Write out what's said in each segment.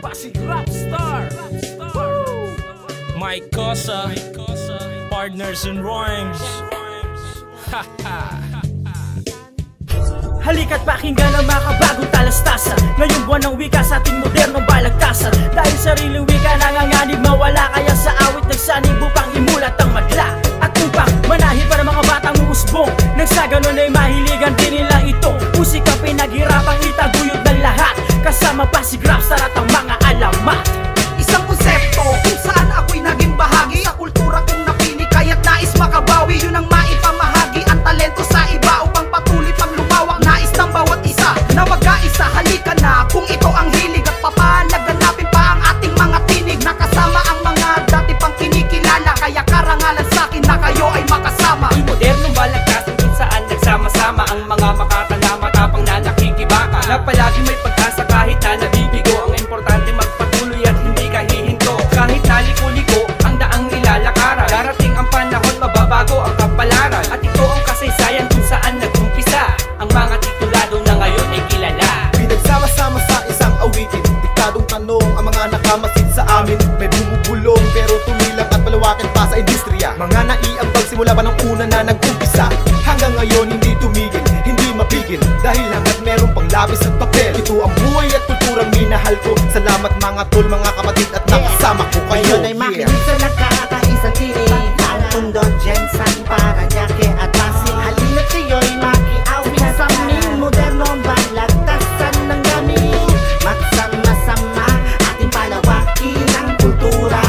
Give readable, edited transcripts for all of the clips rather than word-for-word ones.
Pasig Rapstar. Mike Cosa, Partners in Rhymes. Halika't pakinggan ang makabagong talastasan. Ngayong buwan ng wika sa ating modernong balagtasan. Dahil sariling wika nanganganib mawala, kaya sa awit nagsanib upang imulat ang madla. At upang manahin para mga batang uusbong, nang sa ganon ay mahiligan din nila ito. Musika pinaghirapang itaguyod ng lahat, kasama Pasig Rapstar at ang mga alamat. Isang konsepto kung saan ako'y naging bahagi sa kultura kong napili, kaya't nais makabawi. Yun ang maipamahagi ang talento sa iba upang patuloy pang lumawak. Nais ng bawat isa na mag-aisa. Halika na kung ito ang hilig at papalaganapin pa ang ating mga tinig. Nakasama ang mga dati pang kinikilala, kaya karangalan sa'kin na kayo ay makasama. Di modernong balagtasan kung saan nagsama-sama ang mga makakala, matapang na nakikibaka, na palagi may pag-asa kahit na nabibigo. Ang importante magpatuloy at hindi ka hihinto. Kahit naliko-liko ang daang nilalakaran, darating ang panahon mababago ang kapalaran. At ito ang kasaysayan kung saan nag-umpisa ang mga titulado na ngayon ay kilala. Pinagsama-sama sa isang awitin, diktadong tanong ang mga nakamasid sa amin. May bumubulong pero tuloy lang at palawakin pa sa industriya. Mga naiambag simula pa ng una na nag-umpisa, hanggang ngayon hindi tumigil, hindi mapigil, dahil hanggat meron pang labis at papel. Ito ang buhay at kulturang minahal ko. Salamat mga tol, mga kapatid at nakasama ko kayo. Ngayon ay makinig sa nagkakaisang tinig, ang Tondo, Jensen, Paranaque at Pasig. Halina't kayo'y makiawit sa aming modernong balagtasan ng gamit. Magsama-sama ating palawakin ang kultura.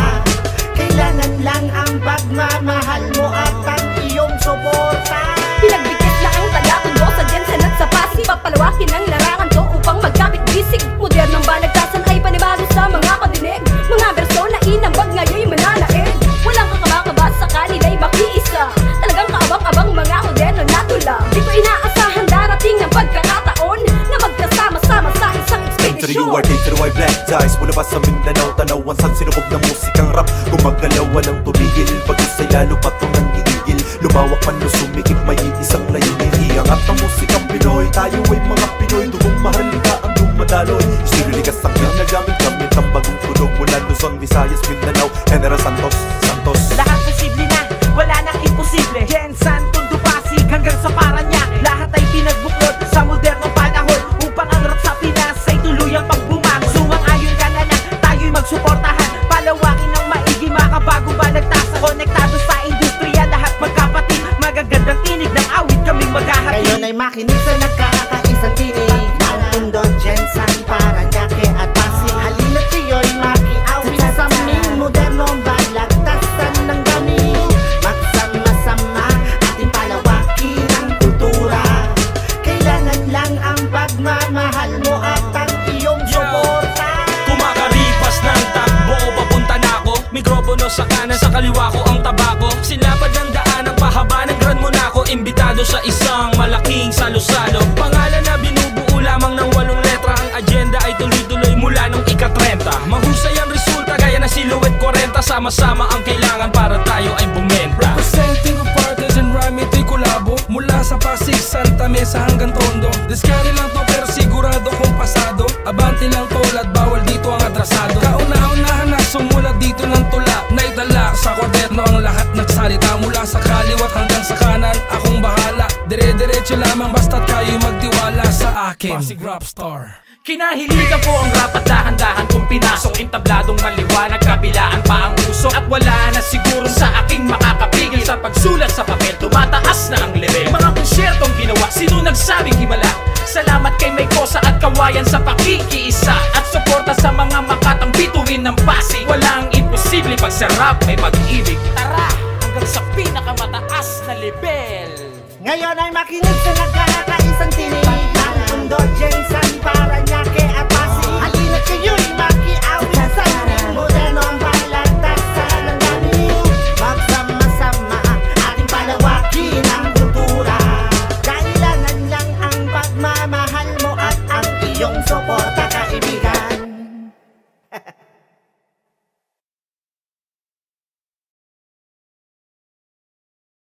Kailangan lang ang pagmamahal mo at ang iyong suporta. Pinagbigit lang ang taga-Tondo sa Jensen at sa Pasig. Papalawakin ang larangan to upang magkapit-bisig. Modernong balagtasan ay panibago sa mga kadinig. Mga bersyon na inambag ngayon'y mananaig. Walang kakabang-kaba sa kanila'y makiisa. Talagang kaabang-abang mga moderno na tula. Dito inaasahan darating ang pagkakataon na magkasama-sama sa isang ekspedisyon. K3Y Black Dice, mula pa sa Mindanao, tanawan saan sinubog ng musikang rap. Gumagalaw walang tumigil, pag-isay lalo patong nang iigil. Lumawak man o sumikip, may isang layunin. Iangat ang musikang Pinoy, tayo ay mga Pinoy. Tugong mahalika ang dumadaloy. Isirili ka sakyan na gamit gamit ang bagong tunog. Mula Luzon, Visayas, Mindanao, General Santos. Lahat posible na, wala nang imposible. Jensen, Tondo, Pasig hanggang sa Paranaque, lahat ay pinagbuklod sa modernong panahon upang ang rap sa Pinas ay tuluyang pagbumangon. Sumang-ayon ka na lang, tayo'y magsuportahan. Palawakin ng maigi, makabagong balagtasan. Konektado sa industriya, lahat magkapatid. Magagandang tinig ng awit kaming maghahatid. Ngayon ay makinig sa nagkakaisang tinig, ang Tondo, Jensen, Paranaque at Pasig. Halina't kayo'y makiawit sa aming modernong balagtasan ng gamit. Magsama-sama ating palawakin ang kultura. Kailangan lang ang pagmamahal mo at ang iyong suporta. Kumakaripas ng takbo, papunta na ako. Mikropono sa kanan, sa kaliwa ko ang tabako. Silapad ng daan, ang pahaba ng Gran Monaco. Imbitado sa isang malaking salo-salo. Pangalan na binubuo lamang ng 8 letra. Ang agenda ay tuloy-tuloy mula nung ika-30. Mahusay ang resulta, gaya na Silhouette 40. Sama-sama ang kailangan para tayo ay bumenta. Representing of Partners in Rhyme, ito'y kolabo. Mula sa Pasig, Santa Mesa hanggang Tondo. Diskari lang to pero sigurado kung pasado. Abante lang tol at bawal dito ang atrasado. Kauna-unahan na sumulat dito ng tula, naitala sa kwaderno ang lahat nagsalita. Mula sa kaliwat hanggang sa kanan, akong bahala. Dire-diretso lamang basta't kayo'y magtiwala sa akin. Pasig Rapstar. Kinahiligan ko ang rap at dahan-dahan kong pinasok. Entabladong maliwanag, kabilaan pa ang usok. At wala na siguro sa aking makakapigil. Sa pagsulat sa papel, tumataas na ang level. Mga konsyertong ginawa, sino nagsabing himala? Salamat kay May Cosa at Kawayan sa pakikiisa. At suporta sa mga makatang bituin ng Pasig. Walang imposible pag sa rap may pag-ibig. Tara, hanggang sa pinakamataas na level. Ngayon ay makinig sa nagkakaisang tinig, ang Tondo, Jensen, Paranaque at Pasig. Halina't kayo'y